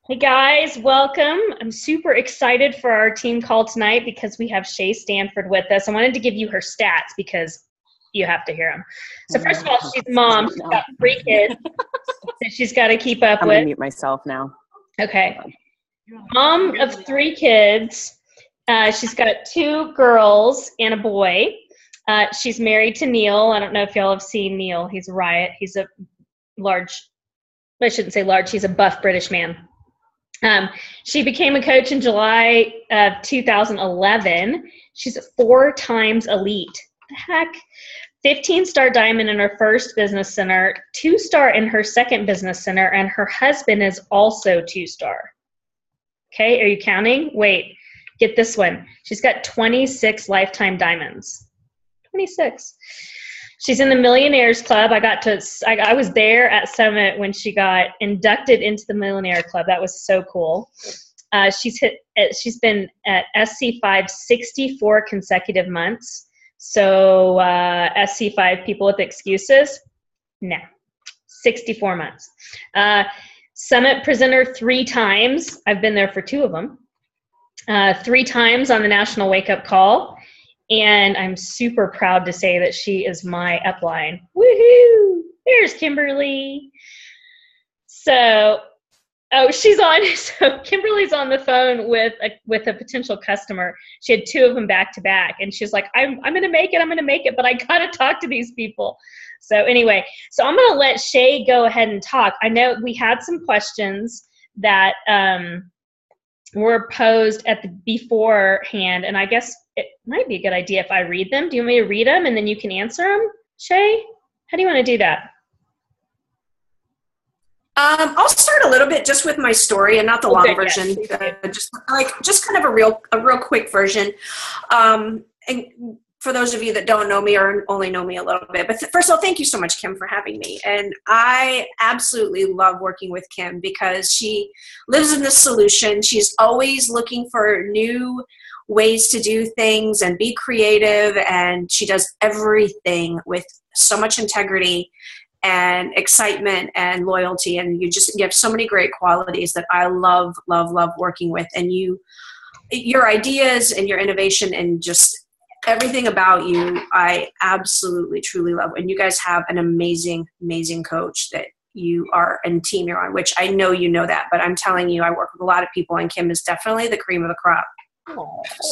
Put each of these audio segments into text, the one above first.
Hey guys, welcome. I'm super excited for our team call tonight because we have Seay Stanford with us. I wanted to give you her stats because you have to hear them. So first of all, she's a mom. She's got 3 kids that she's got to keep up I'm with. going to mute myself now. Okay. Mom of 3 kids. She's got 2 girls and a boy. She's married to Neil. I don't know if y'all have seen Neil. He's a riot. He's a large, I shouldn't say large, he's a buff British man. She became a coach in July of 2011. She's 4 times elite. The heck? 15-star diamond in her first business center, 2-star in her second business center, and her husband is also 2-star. Okay, are you counting? Wait, get this one. She's got 26 lifetime diamonds. 26. She's in the Millionaires Club. I was there at Summit when she got inducted into the Millionaire Club. That was so cool. She's been at SC5 64 consecutive months. So SC5 people with excuses? No, 64 months. Summit presenter 3 times. I've been there for 2 of them. 3 times on the National Wake Up Call. And I'm super proud to say that she is my upline. Woohoo! There's Kimberly. So she's on. So Kimberly's on the phone with a potential customer. She had 2 of them back to back, and she's like, "I'm gonna make it, but I gotta talk to these people." So anyway, so I'm gonna let Seay go ahead and talk. I know we had some questions that were posed at the beforehand, and I guess it might be a good idea if I read them. Do you want me to read them and then you can answer them, Seay? How do you want to do that? I'll start a little bit just with my story and not the long version. Just kind of a real quick version. And for those of you that don't know me or only know me a little bit, but first of all, thank you so much, Kim, for having me. And I absolutely love working with Kim because she lives in this solution. She's always looking for new ways to do things and be creative, and she does everything with so much integrity and excitement and loyalty, and you have so many great qualities that I love working with. And your ideas and your innovation and just everything about you, I absolutely truly love. And you guys have an amazing coach that you are and team you're on, which I know you know that, but I'm telling you, I work with a lot of people, and Kim is definitely the cream of the crop.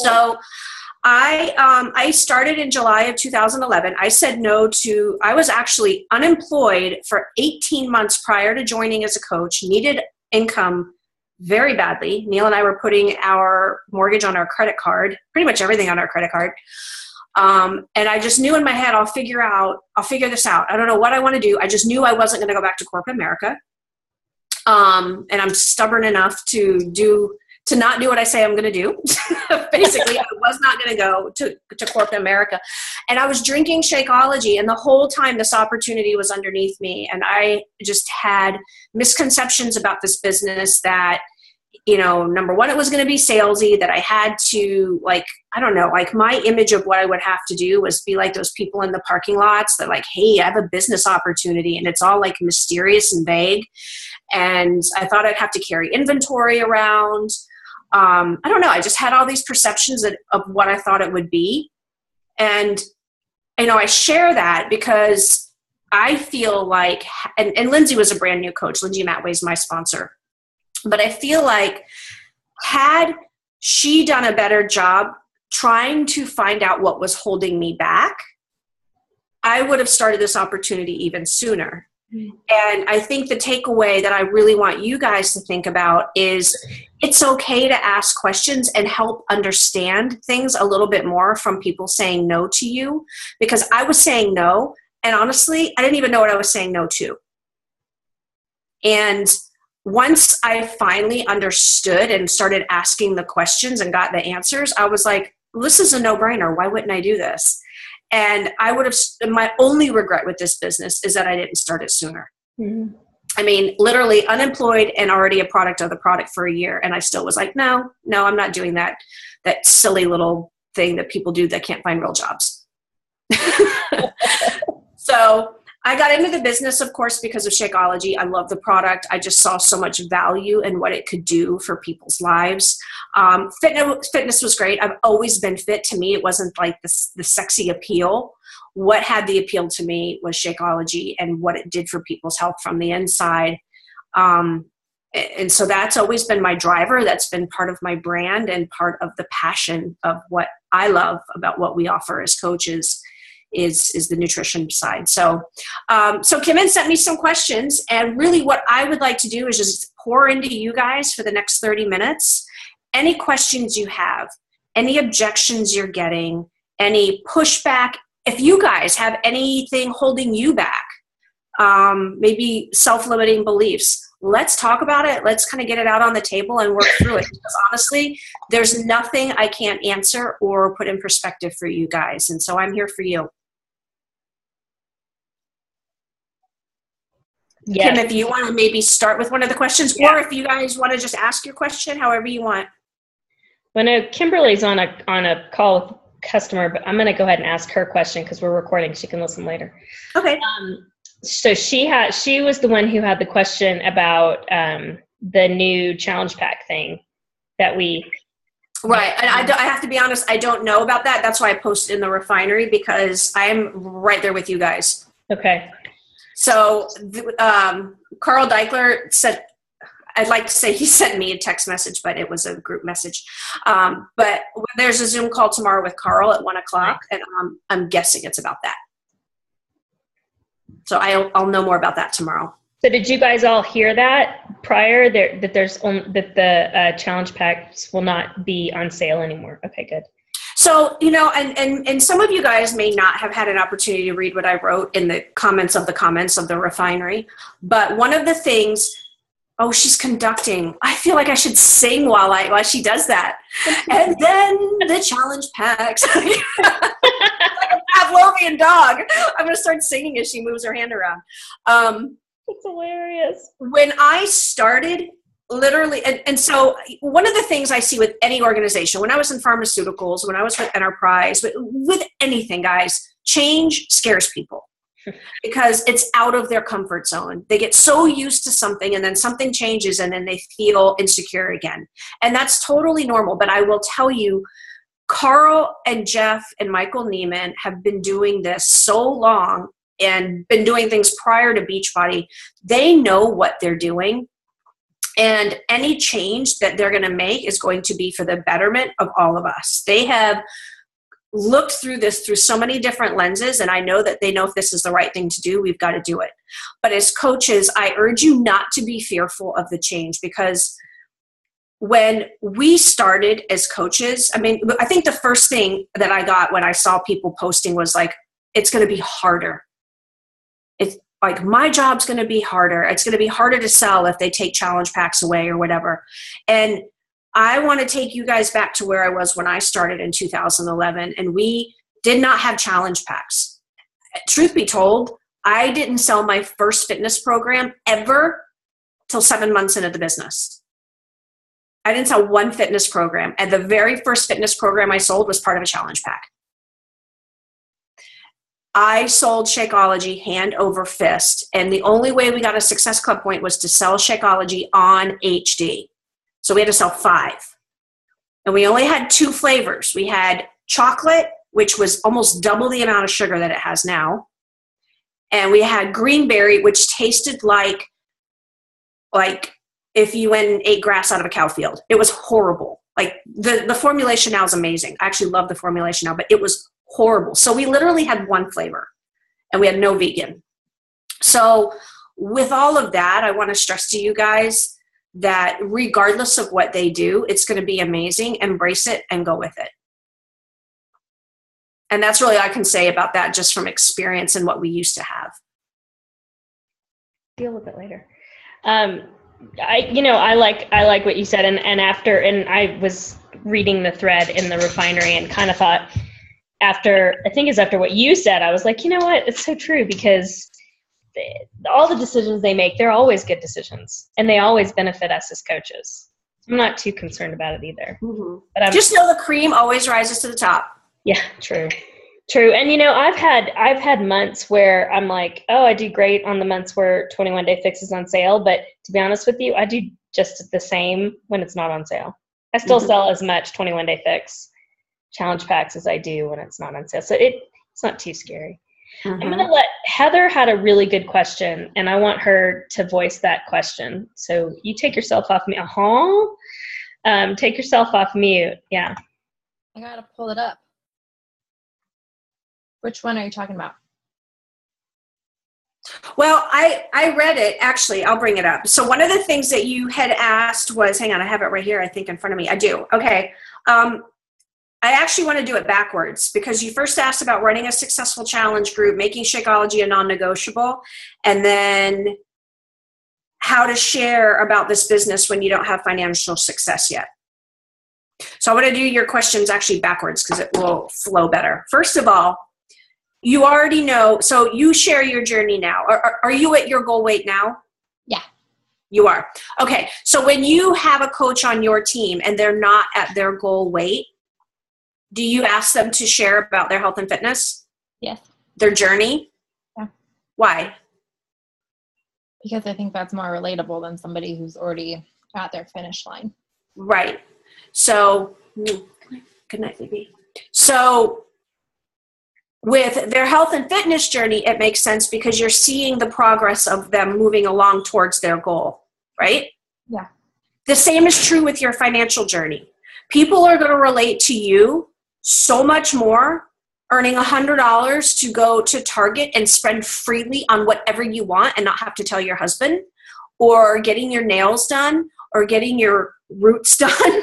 So I started in July of 2011. I said no to, I was actually unemployed for 18 months prior to joining as a coach, needed income very badly. Neil and I were putting our mortgage on our credit card, pretty much everything on our credit card. And I just knew in my head, I'll figure this out. I don't know what I want to do. I just knew I wasn't going to go back to corporate America. And I'm stubborn enough to not do what I say I'm going to do. Basically, I was not going to go to corporate America. And I was drinking Shakeology, and the whole time this opportunity was underneath me. And I just had misconceptions about this business that, number one, it was going to be salesy, that I had to, my image of what I would have to do was be like those people in the parking lots that hey, I have a business opportunity, and it's all mysterious and vague. And I thought I'd have to carry inventory around. I don't know. I just had all these perceptions of what I thought it would be. And, I share that because I feel like, and Lindsay was a brand new coach. Lindsay Matway is my sponsor. But I feel like had she done a better job trying to find out what was holding me back, I would have started this opportunity even sooner. And I think the takeaway that I really want you guys to think about is it's okay to ask questions and help understand things a little bit more from people saying no to you, because I was saying no, and honestly, I didn't even know what I was saying no to. And once I finally understood and started asking the questions and got the answers, I was like, this is a no-brainer. Why wouldn't I do this? And my only regret with this business is that I didn't start it sooner. Mm-hmm. I mean, literally unemployed and already a product of the product for a year. And I still was like, no, I'm not doing that silly little thing that people do that can't find real jobs. So I got into the business, of course, because of Shakeology. I love the product. I just saw so much value in what it could do for people's lives. Fitness was great. I've always been fit. To me, it wasn't like the sexy appeal. What had the appeal to me was Shakeology and what it did for people's health from the inside. And so that's always been my driver. That's been part of my brand and part of the passion of what I love about what we offer as coaches is the nutrition side. So Kim sent me some questions, and really what I would like to do is just pour into you guys for the next 30 minutes. Any questions you have, any objections you're getting, any pushback, if you guys have anything holding you back, maybe self-limiting beliefs, let's talk about it. Let's kind of get it out on the table and work through it. Because honestly, there's nothing I can't answer or put in perspective for you guys. And so I'm here for you. Yes. Kim, if you want to maybe start with one of the questions, or if you guys want to just ask your question, however you want. Well, no, Kimberly's on a call with a customer, but I'm going to go ahead and ask her question because we're recording. She can listen later. Okay. So she was the one who had the question about the new challenge pack thing that we. Right. And I have to be honest, I don't know about that. That's why I posted in the refinery, because I'm right there with you guys. Okay. So Carl Deichler said, I'd like to say he sent me a text message, but it was a group message. But there's a Zoom call tomorrow with Carl at 1:00, and I'm guessing it's about that. So I'll know more about that tomorrow. So did you guys all hear that prior that the challenge packs will not be on sale anymore? Okay, good. So, and some of you guys may not have had an opportunity to read what I wrote in the comments of the refinery. But one of the things, she's conducting. I feel like I should sing while she does that. And then the challenge packs. Like a Pavlovian dog. I'm going to start singing as she moves her hand around. It's hilarious. When I started, literally, and so one of the things I see with any organization, when I was in pharmaceuticals, when I was with Enterprise, with anything, guys, change scares people because it's out of their comfort zone. They get so used to something, and then something changes, and then they feel insecure again. And that's totally normal. But I will tell you, Carl and Jeff and Michael Neiman have been doing this so long and been doing things prior to Beachbody. They know what they're doing. And any change that they're going to make is going to be for the betterment of all of us. They have looked through this through so many different lenses, and I know that they know if this is the right thing to do, we've got to do it. But as coaches, I urge you not to be fearful of the change, because when we started as coaches, I think the first thing that I got when I saw people posting was like, it's going to be harder. It's like, my job's going to be harder. It's going to be harder to sell if they take challenge packs away or whatever. And I want to take you guys back to where I was when I started in 2011, and we did not have challenge packs. Truth be told, I didn't sell my first fitness program ever till 7 months into the business. I didn't sell one fitness program, and the very first fitness program I sold was part of a challenge pack. I sold Shakeology hand over fist, and the only way we got a Success Club point was to sell Shakeology on HD. So we had to sell 5. And we only had 2 flavors. We had chocolate, which was almost double the amount of sugar that it has now. And we had greenberry, which tasted like if you went and ate grass out of a cow field. It was horrible. Like the formulation now is amazing. I actually love the formulation now, but it was horrible. So we literally had 1 flavor, and we had no vegan. So with all of that, I want to stress to you guys that regardless of what they do, it's going to be amazing. Embrace it and go with it. And that's really all I can say about that, just from experience and what we used to have. Deal with it later. I like what you said, and I was reading the thread in the refinery and kind of thought, after what you said, I was like, you know what, it's so true, because all the decisions they make, they're always good decisions, and they always benefit us as coaches. I'm not too concerned about it either. Mm-hmm. But just know the cream always rises to the top. Yeah, true. True. And I've had months where I'm like, oh, I do great on the months where 21 Day Fix is on sale. But to be honest with you, I do just the same when it's not on sale. I still sell as much 21 Day Fix challenge packs as I do when it's not on sale. So it's not too scary. I'm going to let Heather had a really good question, and I want her to voice that question. So you take yourself off mute. Take yourself off mute. Yeah. I got to pull it up. Which one are you talking about? Well, I read it. Actually, I'll bring it up. So one of the things that you had asked was, hang on, I have it right here, I think, in front of me. I do. Okay. I actually want to do it backwards, because you first asked about running a successful challenge group, making Shakeology a non-negotiable, and then how to share about this business when you don't have financial success yet. So I want to do your questions actually backwards because it will flow better. First of all, you already know, so you share your journey now. Are you at your goal weight now? Yeah. You are. Okay. So when you have a coach on your team and they're not at their goal weight, do you ask them to share about their health and fitness? Yes. Their journey? Yeah. Why? Because I think that's more relatable than somebody who's already at their finish line. Right. So, good night, baby. So, with their health and fitness journey, it makes sense because you're seeing the progress of them moving along towards their goal, right? Yeah. The same is true with your financial journey. People are going to relate to you so much more earning $100 to go to Target and spend freely on whatever you want and not have to tell your husband, or getting your nails done or getting your roots done.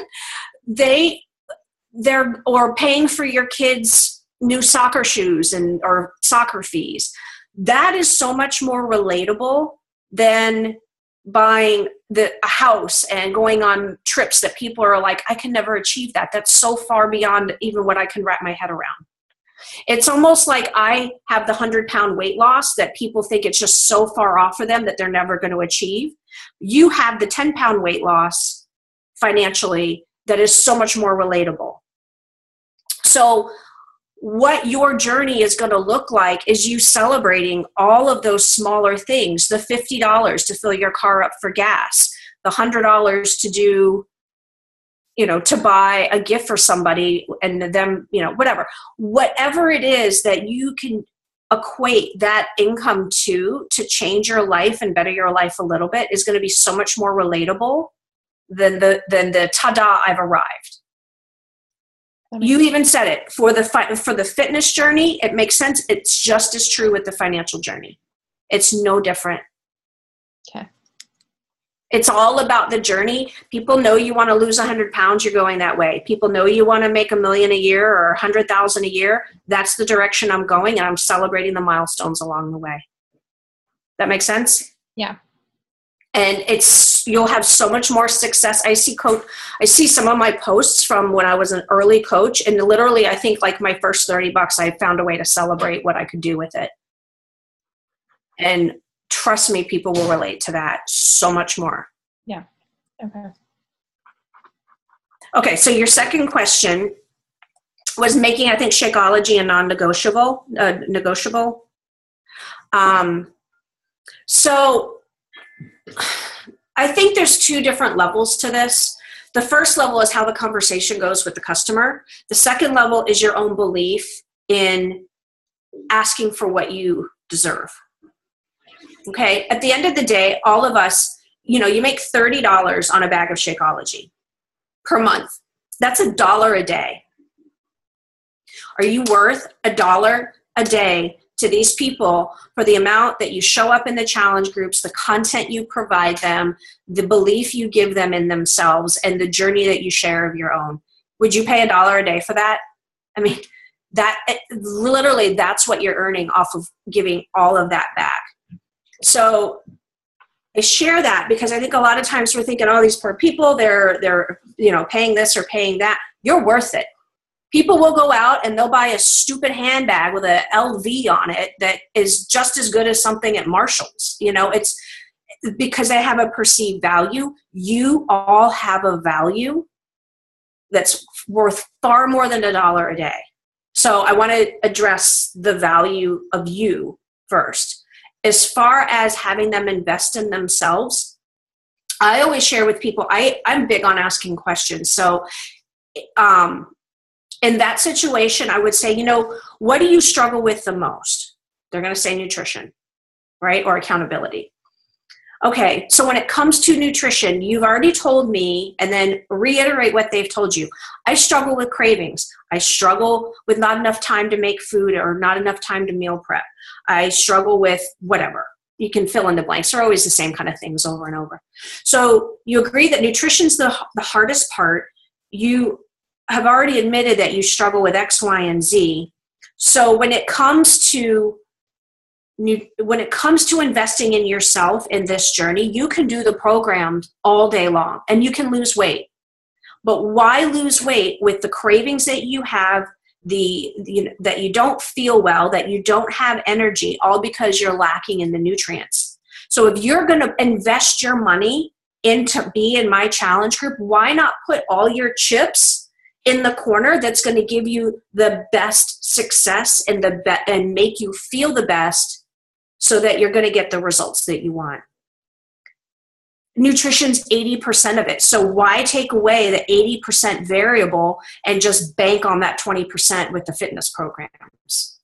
They're or paying for your kids' new soccer shoes or soccer fees. That is so much more relatable than buying a house and going on trips that people are like, I can never achieve that. That's so far beyond even what I can wrap my head around. It's almost like I have the 100-pound weight loss that people think it's just so far off for them that they're never going to achieve. You have the 10-pound weight loss financially that is so much more relatable. So what your journey is going to look like is you celebrating all of those smaller things, the $50 to fill your car up for gas, the $100 to do, to buy a gift for somebody and them, whatever it is that you can equate that income to change your life and better your life a little bit is going to be so much more relatable than the ta-da, I've arrived. You even said it for the fitness journey. It makes sense. It's just as true with the financial journey. It's no different. Okay. It's all about the journey. People know you want to lose 100 pounds. You're going that way. People know you want to make $1 million a year or 100,000 a year. That's the direction I'm going, and I'm celebrating the milestones along the way. That makes sense? Yeah. And you'll have so much more success. I see some of my posts from when I was an early coach, and literally I think like my first $30, I found a way to celebrate what I could do with it. And trust me, people will relate to that so much more. Yeah. Okay. Okay. So your second question was making, I think, Shakeology a non-negotiable, negotiable. So I think there's two different levels to this. The first level is how the conversation goes with the customer. The second level is your own belief in asking for what you deserve. Okay. At the end of the day, all of us, you make $30 on a bag of Shakeology per month. That's $1 a day. Are you worth $1 a day to these people for the amount that you show up in the challenge groups, the content you provide them, the belief you give them in themselves, and the journey that you share of your own? Would you pay $1 a day for that? I mean, literally that's what you're earning off of giving all of that back. So I share that because I think a lot of times we're thinking, oh, these poor people, they're paying this or paying that. You're worth it. People will go out and they'll buy a stupid handbag with a LV on it that is just as good as something at Marshall's. It's because they have a perceived value. You all have a value that's worth far more than $1 a day. So I want to address the value of you first. As far as having them invest in themselves, I always share with people, I'm big on asking questions. So in that situation, I would say, you know, what do you struggle with the most? They're going to say nutrition, right? Or accountability. Okay, so when it comes to nutrition, you've already told me, and then reiterate what they've told you. I struggle with cravings. I struggle with not enough time to make food or not enough time to meal prep. I struggle with whatever. You can fill in the blanks. They're always the same kind of things over and over. So you agree that nutrition's the hardest part. You have already admitted that you struggle with X, Y, and Z. So when it comes to investing in yourself in this journey, you can do the program all day long and you can lose weight. But why lose weight with the cravings that you have, that you don't feel well, that you don't have energy, all because you're lacking in the nutrients? So if you're going to invest your money into be in my challenge group, why not put all your chips in the corner that's going to give you the best success and and make you feel the best, so that you're going to get the results that you want? Nutrition's 80% of it. So why take away the 80% variable and just bank on that 20% with the fitness programs?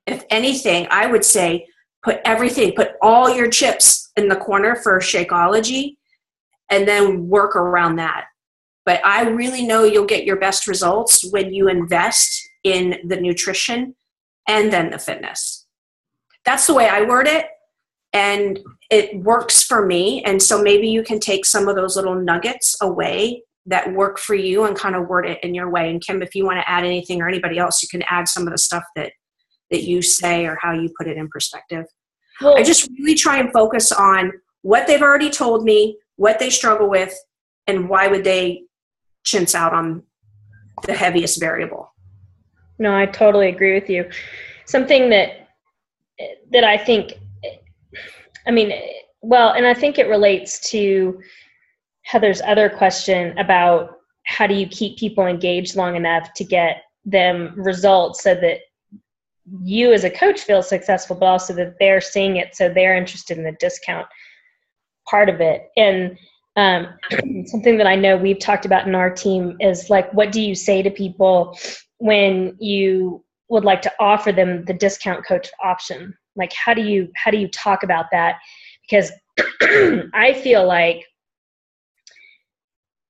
If anything, I would say put all your chips in the corner for Shakeology and then work around that. But I really know you'll get your best results when you invest in the nutrition and then the fitness. That's the way I word it, and it works for me. And so maybe you can take some of those little nuggets away that work for you and kind of word it in your way. And Kim, if you want to add anything, or anybody else, you can add some of the stuff that you say or how you put it in perspective. Well, I just really try and focus on what they've already told me, what they struggle with, and why would they chintz out on the heaviest variable. No, I totally agree with you. Something that I think, and I think it relates to Heather's other question about how do you keep people engaged long enough to get them results so that you as a coach feel successful, but also that they're seeing it so they're interested in the discount part of it. And something that I know we've talked about in our team is, like, what do you say to people when you would like to offer them the discount coach option? Like, how do you talk about that? Because I feel like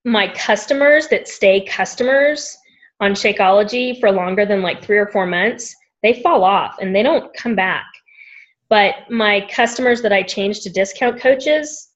my customers that stay customers on Shakeology for longer than like 3 or 4 months, they fall off and they don't come back. But my customers that I change to discount coaches,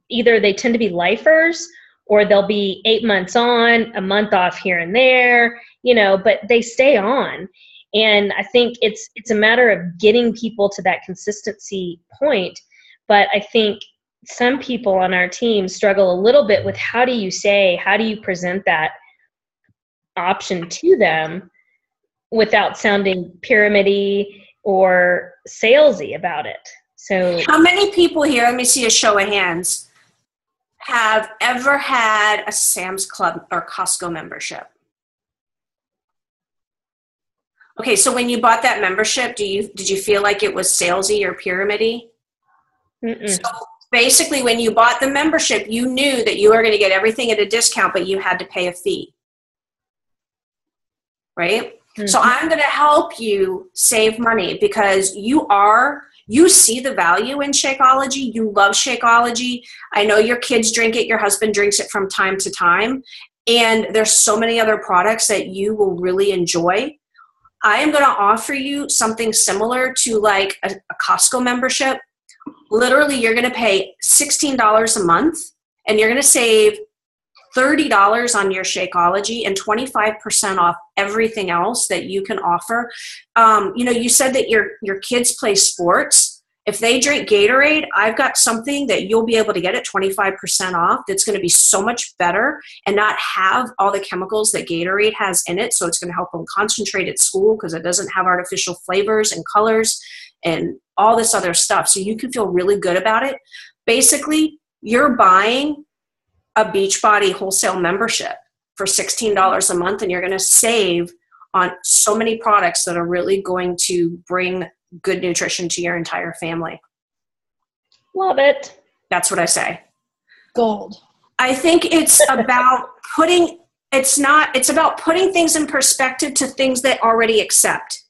either they tend to be lifers or they'll be 8 months on, a month off here and there, but they stay on. And I think it's a matter of getting people to that consistency point. But I think some people on our team struggle a little bit with how do you present that option to them without sounding pyramid-y or salesy about it. So how many people here, let me see a show of hands, have ever had a Sam's Club or Costco membership? Okay, so when you bought that membership, did you feel like it was salesy or pyramid-y? So basically, when you bought the membership, you knew that you were going to get everything at a discount, but you had to pay a fee, right? Mm-hmm. So I'm going to help you save money because you see the value in Shakeology. You love Shakeology. I know your kids drink it. Your husband drinks it from time to time. And there's so many other products that you will really enjoy. I am going to offer you something similar to like a Costco membership. Literally, you're going to pay $16 a month and you're going to save $30 on your Shakeology and 25% off everything else that you can offer. You said that your kids play sports. If they drink Gatorade, I've got something that you'll be able to get at 25% off that's going to be so much better and not have all the chemicals that Gatorade has in it. So it's going to help them concentrate at school because it doesn't have artificial flavors and colors and all this other stuff. So you can feel really good about it. Basically, you're buying a Beachbody wholesale membership for $16 a month and you're going to save on so many products that are really going to bring good nutrition to your entire family. Love it. That's what I say. Gold. I think it's about it's about putting things in perspective to things that already accept.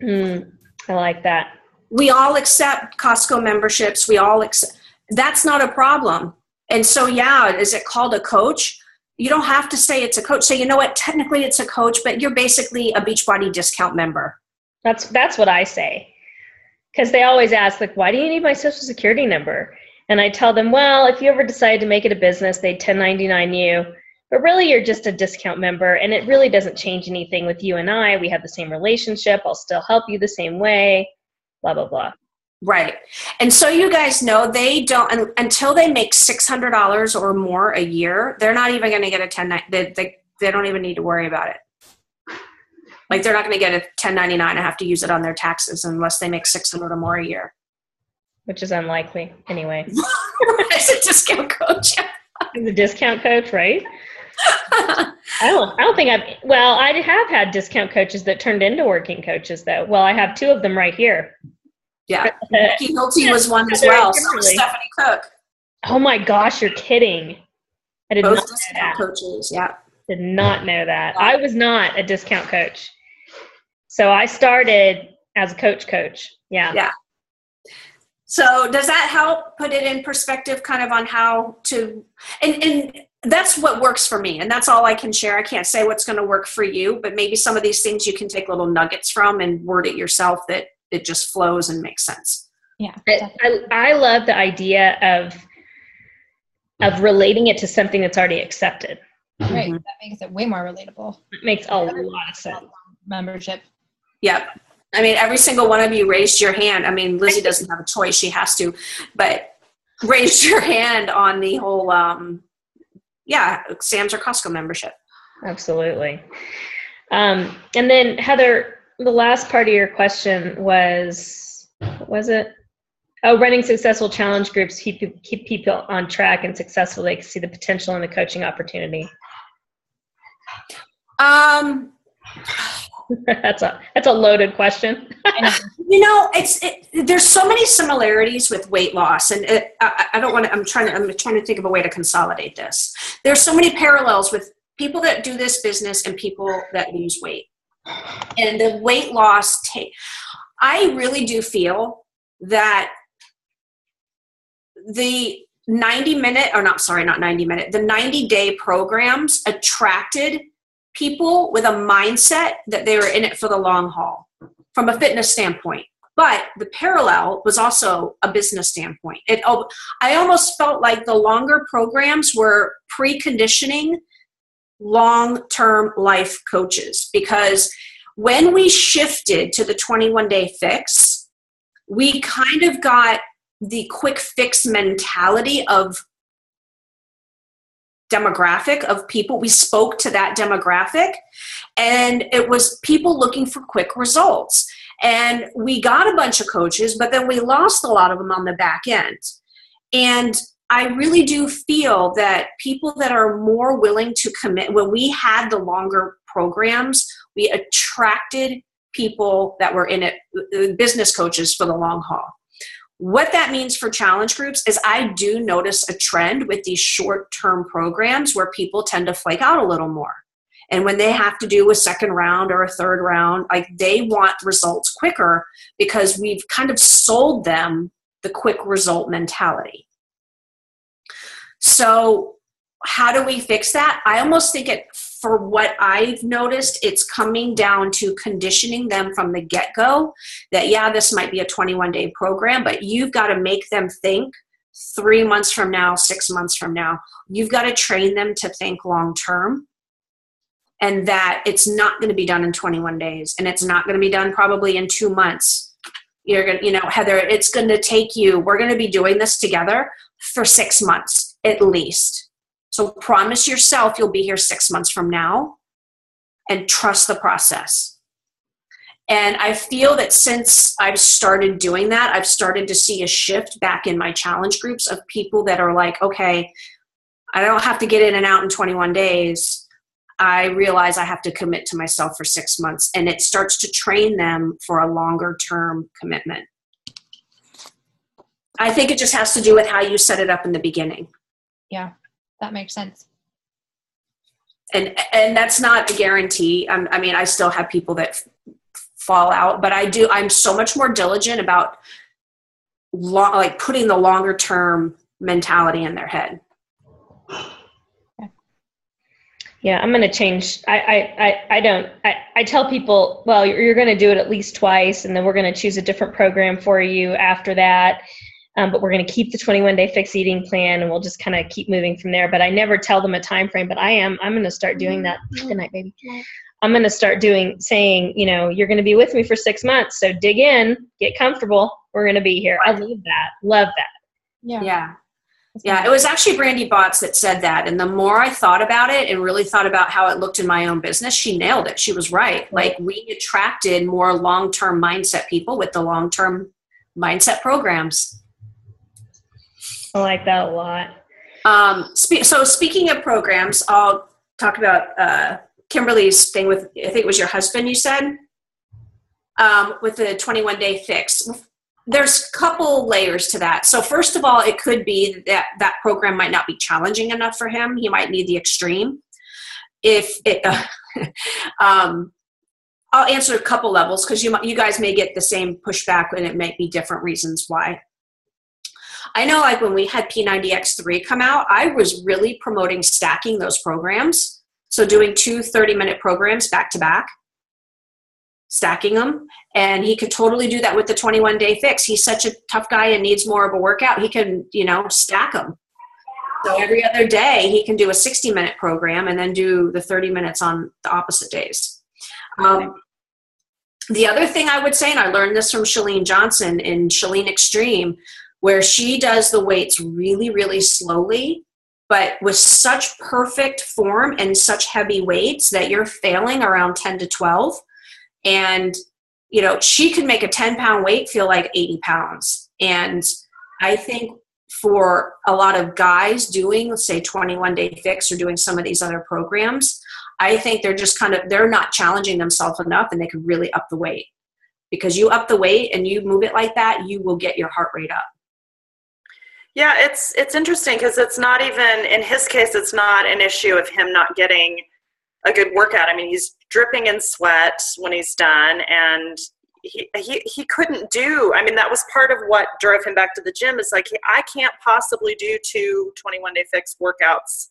I like that. We all accept Costco memberships. We all accept. That's not a problem. And so, yeah, is it called a coach? You don't have to say it's a coach. Say, you know what, technically it's a coach, but you're basically a Beachbody discount member. That's what I say. Because they always ask, like, why do you need my social security number? And I tell them, well, if you ever decide to make it a business, they'd 1099 you. But really, you're just a discount member, and it really doesn't change anything with you and I. We have the same relationship. I'll still help you the same way, blah, blah, blah. Right. And so you guys know they don't, until they make $600 or more a year, they're not even going to get a 1099. They don't even need to worry about it. Like, they're not going to get a 1099 and have to use it on their taxes unless they make 600 or more a year. Which is unlikely anyway. As a discount coach. As a discount coach, right? I don't think I have had discount coaches that turned into working coaches, though. Well, I have 2 of them right here. Yeah. Nikki Hilty was one as well. So was Stephanie Cook. Oh my gosh, you're kidding. I did Both not know discount that. coaches, yeah. Did not know that. I was not a discount coach. So I started as a coach. Yeah. Yeah. So does that help put it in perspective kind of on how to, and that's what works for me. And that's all I can share. I can't say what's going to work for you, but maybe some of these things you can take little nuggets from and word it yourself that it just flows and makes sense. Yeah. I love the idea of relating it to something that's already accepted. Right. Mm-hmm. That makes it way more relatable. It makes a lot of sense. Membership. Yep. I mean, every single one of you raised your hand. I mean, Lizzie doesn't have a choice. She has to, but raised your hand on the whole, Sam's or Costco membership. Absolutely. And then Heather, the last part of your question was, what was it? Oh, running successful challenge groups keep people on track and successful. They can see the potential in the coaching opportunity. That's a loaded question. You know, there's so many similarities with weight loss, and I'm trying to think of a way to consolidate this. There's so many parallels with people that do this business and people that lose weight. And the weight loss I really do feel that the 90-day programs attracted people with a mindset that they were in it for the long haul from a fitness standpoint. But the parallel was also a business standpoint. I almost felt like the longer programs were preconditioning long-term life coaches, because when we shifted to the 21-day fix, we kind of got the quick fix mentality of demographic of people. We spoke to that demographic, and it was people looking for quick results. And we got a bunch of coaches, but then we lost a lot of them on the back end. And I really do feel that people that are more willing to commit, when we had the longer programs, we attracted people that were in it, business coaches for the long haul. What that means for challenge groups is I do notice a trend with these short-term programs where people tend to flake out a little more. And when they have to do a second round or a third round, like, they want results quicker because we've kind of sold them the quick result mentality. So how do we fix that? I almost think for what I've noticed, it's coming down to conditioning them from the get-go that, yeah, this might be a 21-day program, but you've got to make them think 3 months from now, 6 months from now. You've got to train them to think long-term, and that it's not going to be done in 21 days, and it's not going to be done probably in 2 months. You're going to, Heather, it's going to take you, we're going to be doing this together for 6 months at least. So promise yourself you'll be here 6 months from now, and trust the process. And I feel that since I've started doing that, I've started to see a shift back in my challenge groups of people that are like, okay, I don't have to get in and out in 21 days. I realize I have to commit to myself for 6 months, and it starts to train them for a longer term commitment. I think it just has to do with how you set it up in the beginning. Yeah, that makes sense. And that's not a guarantee. I mean, I still have people that fall out, but I'm so much more diligent about like putting the longer term mentality in their head. Yeah, I'm going to change. I tell people, well, you're going to do it at least twice, and then we're going to choose a different program for you after that. But we're going to keep the 21-day fixed eating plan, and we'll just kind of keep moving from there. But I never tell them a time frame, but I'm going to start doing that. Good night, baby. I'm going to start saying, you know, you're going to be with me for 6 months. So dig in, get comfortable. We're going to be here. I love that. Love that. Yeah. Yeah. Yeah. It was actually Brandy Botts that said that. And the more I thought about it and really thought about how it looked in my own business, she nailed it. She was right. Like, we attracted more long-term mindset people with the long-term mindset programs. I like that a lot. So speaking of programs, I'll talk about Kimberly's thing with, I think it was your husband, you said, with the 21-day fix. There's a couple layers to that. So first of all, it could be that that program might not be challenging enough for him. He might need the extreme. I'll answer a couple levels, because you guys may get the same pushback, and it might be different reasons why. I know, like, when we had P90X3 come out, I was really promoting stacking those programs. So doing 2 30-minute programs back to back, stacking them. And he could totally do that with the 21-day fix. He's such a tough guy and needs more of a workout. He can, stack them. So every other day he can do a 60-minute program and then do the 30 minutes on the opposite days. The other thing I would say, and I learned this from Chalene Johnson in Chalene Extreme, where she does the weights really, really slowly, but with such perfect form and such heavy weights that you're failing around 10 to 12. And, she could make a 10-pound weight feel like 80 pounds. And I think for a lot of guys doing, let's say, 21-day fix or doing some of these other programs, I think they're just they're not challenging themselves enough, and they could really up the weight. Because you up the weight and you move it like that, you will get your heart rate up. Yeah, it's interesting, because it's not even, in his case, it's not an issue of him not getting a good workout. I mean, he's dripping in sweat when he's done, and he couldn't do, I mean, that was part of what drove him back to the gym. Is like, I can't possibly do 2 21-day fix workouts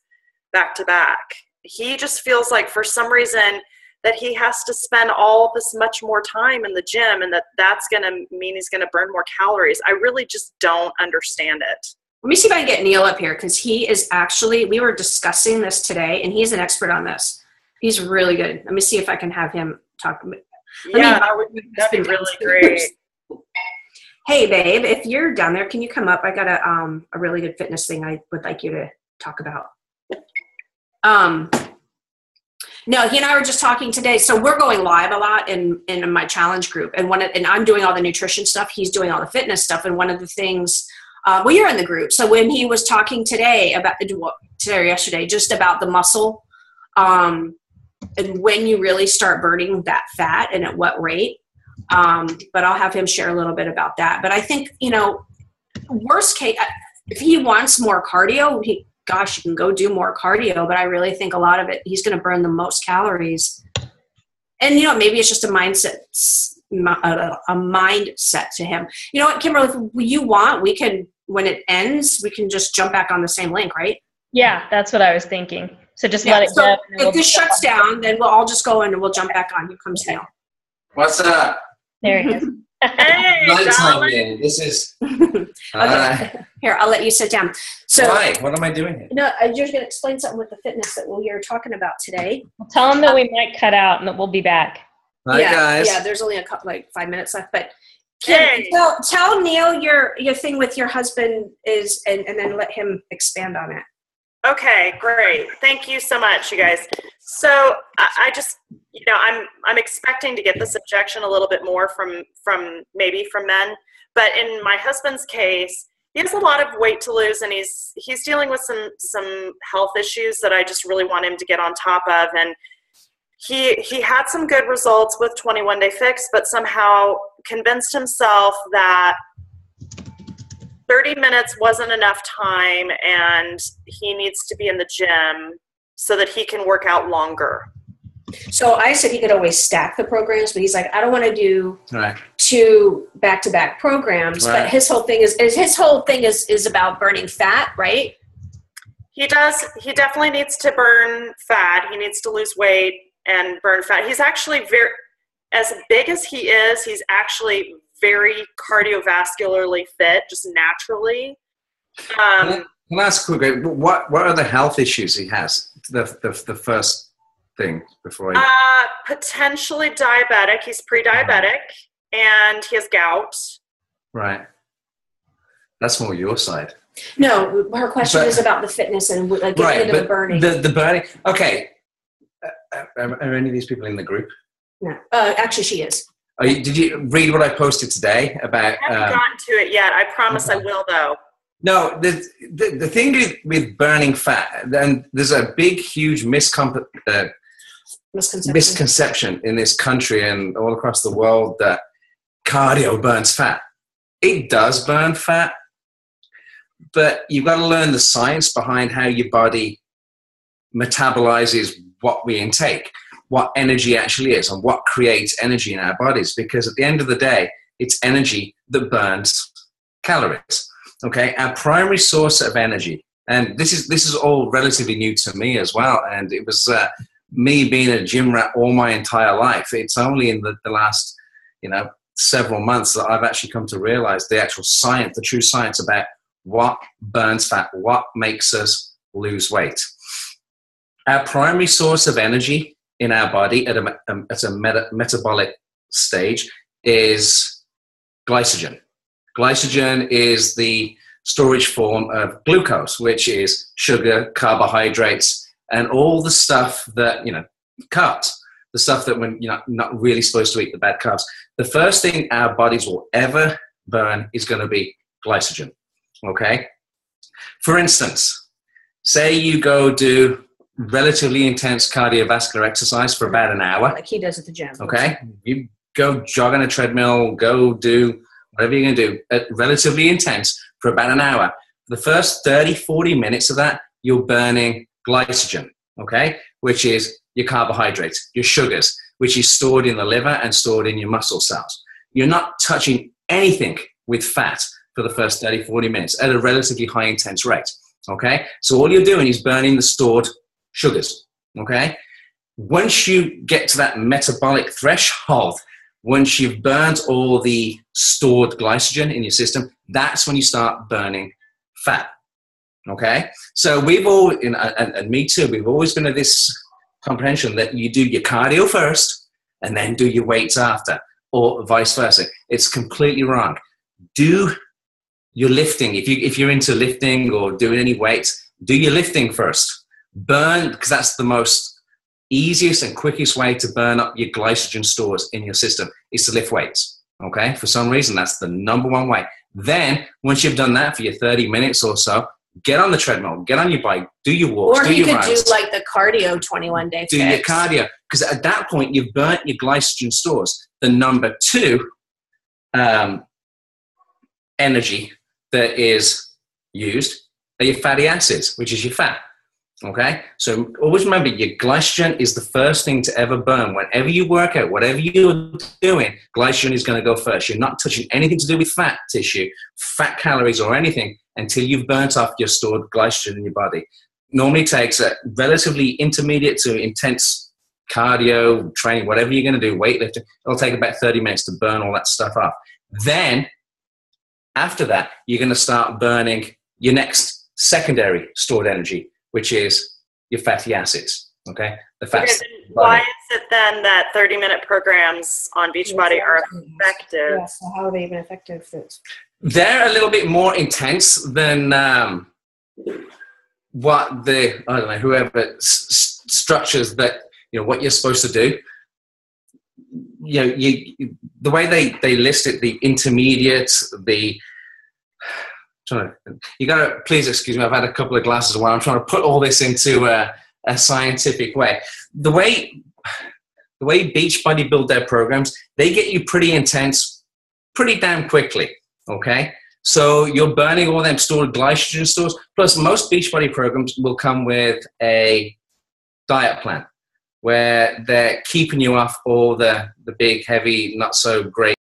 back to back. He just feels like, for some reason, that he has to spend all this much more time in the gym, and that's going to mean he's going to burn more calories. I really just don't understand it. Let me see if I can get Neil up here, because he is actually, we were discussing this today, and he's an expert on this. He's really good. Let me see if I can have him talk. That'd be really great. Hey, babe, if you're down there, can you come up? I got a really good fitness thing I would like you to talk about. No, he and I were just talking today. So we're going live a lot in my challenge group, and I'm doing all the nutrition stuff. He's doing all the fitness stuff. And one of the things, you're in the group. So when he was talking today or yesterday, just about the muscle, and when you really start burning that fat and at what rate. But I'll have him share a little bit about that. But I think, worst case, if he wants more cardio, you can go do more cardio. But I really think a lot of it, he's going to burn the most calories. And, maybe it's just a mindset to him. You know what, Kimberly, if you want, we can, when it ends, we can just jump back on the same link, right? Yeah, that's what I was thinking. So just let it go. If this shuts down, then we'll all just go in and we'll jump back on. Here comes Neil. What's up? There he is. Hey, Nighttime. This is. Okay. Here, I'll let you sit down. So, why? What am I doing here? No, I'm just going to explain something with the fitness that you're talking about today. Well, tell him that we might cut out and that we'll be back. Hi, guys. Yeah, there's only 5 minutes left, but Kim, tell Neil your thing with your husband is, and then let him expand on it. Okay, great. Thank you so much, you guys. So I just, I'm expecting to get this objection a little bit more from men, but in my husband's case, he has a lot of weight to lose, and he's dealing with some health issues that I just really want him to get on top of. And he had some good results with 21 Day Fix, but somehow convinced himself that 30 minutes wasn't enough time, and he needs to be in the gym so that he can work out longer. So I said he could always stack the programs, but he's like, I don't want to do 2 back-to-back programs. Right. But his whole thing is about burning fat, right? He does. He definitely needs to burn fat. He needs to lose weight and burn fat. He's actually as big as he is, he's actually very cardiovascularly fit, just naturally. Can I ask quickly, what are the health issues he has? The first thing before potentially diabetic. He's pre-diabetic, and he has gout. Right. That's more your side. No, her question is about the fitness and like getting into the burning. The burning. Okay. Are any of these people in the group? No. Actually, she is. Did you read what I posted today about? I haven't gotten to it yet. I promise I will, though. No, the thing with burning fat, then there's a big, huge misconception in this country and all across the world that cardio burns fat. It does burn fat, but you've got to learn the science behind how your body metabolizes what we intake, what energy actually is, and what creates energy in our bodies. Because at the end of the day, it's energy that burns calories. Okay, our primary source of energy, and this is all relatively new to me as well, and it was me being a gym rat all my entire life. It's only in the last, several months that I've actually come to realize the actual science, the true science about what burns fat, what makes us lose weight. Our primary source of energy in our body at a metabolic stage is glycogen. Glycogen is the storage form of glucose, which is sugar, carbohydrates, and all the stuff that, carbs, the stuff that when you're not really supposed to eat, the bad carbs. The first thing our bodies will ever burn is going to be glycogen, okay? For instance, say you go do relatively intense cardiovascular exercise for about an hour. Like he does at the gym. Okay? You go jog on a treadmill, go do whatever you're going to do, relatively intense for about an hour. The first 30, 40 minutes of that, you're burning glycogen, okay? Which is your carbohydrates, your sugars, which is stored in the liver and stored in your muscle cells. You're not touching anything with fat for the first 30, 40 minutes at a relatively high intense rate, okay? So all you're doing is burning the stored sugars, okay? Once you get to that metabolic threshold, once you've burnt all the stored glycogen in your system, that's when you start burning fat, okay? So we've all, and me too, we've always been of this comprehension that you do your cardio first and then do your weights after, or vice versa. It's completely wrong. Do your lifting. If you're into lifting or doing any weights, do your lifting first. Burn, because that's the most easiest and quickest way to burn up your glycogen stores in your system is to lift weights, okay? For some reason, that's the number one way. Then, once you've done that for your 30 minutes or so, get on the treadmill, get on your bike, do your walks, do your runs. Or you could do like the cardio 21 Day Fix. Do your cardio, because at that point, you've burnt your glycogen stores. The number two energy that is used are your fatty acids, which is your fat. Okay, so always remember your glycogen is the first thing to ever burn. Whenever you work out, whatever you're doing, glycogen is going to go first. You're not touching anything to do with fat tissue, fat calories, or anything until you've burnt off your stored glycogen in your body. Normally takes a relatively intermediate to intense cardio training, whatever you're going to do, weightlifting. It'll take about 30 minutes to burn all that stuff off. Then, after that, you're going to start burning your next secondary stored energy, which is your fatty acids, okay? The fats. Okay, why is it then that 30-minute programs on Beachbody are effective? Yeah, so how are they even effective? They're a little bit more intense than what the, I don't know, whoever structures that, what you're supposed to do. The way they list it, the intermediate, the You gotta please excuse me. I've had a couple of glasses while I'm trying to put all this into a scientific way. The way Beachbody build their programs, they get you pretty intense, pretty damn quickly. Okay, so you're burning all them stored glycogen stores. Plus, most Beachbody programs will come with a diet plan where they're keeping you off all the big, heavy, not so great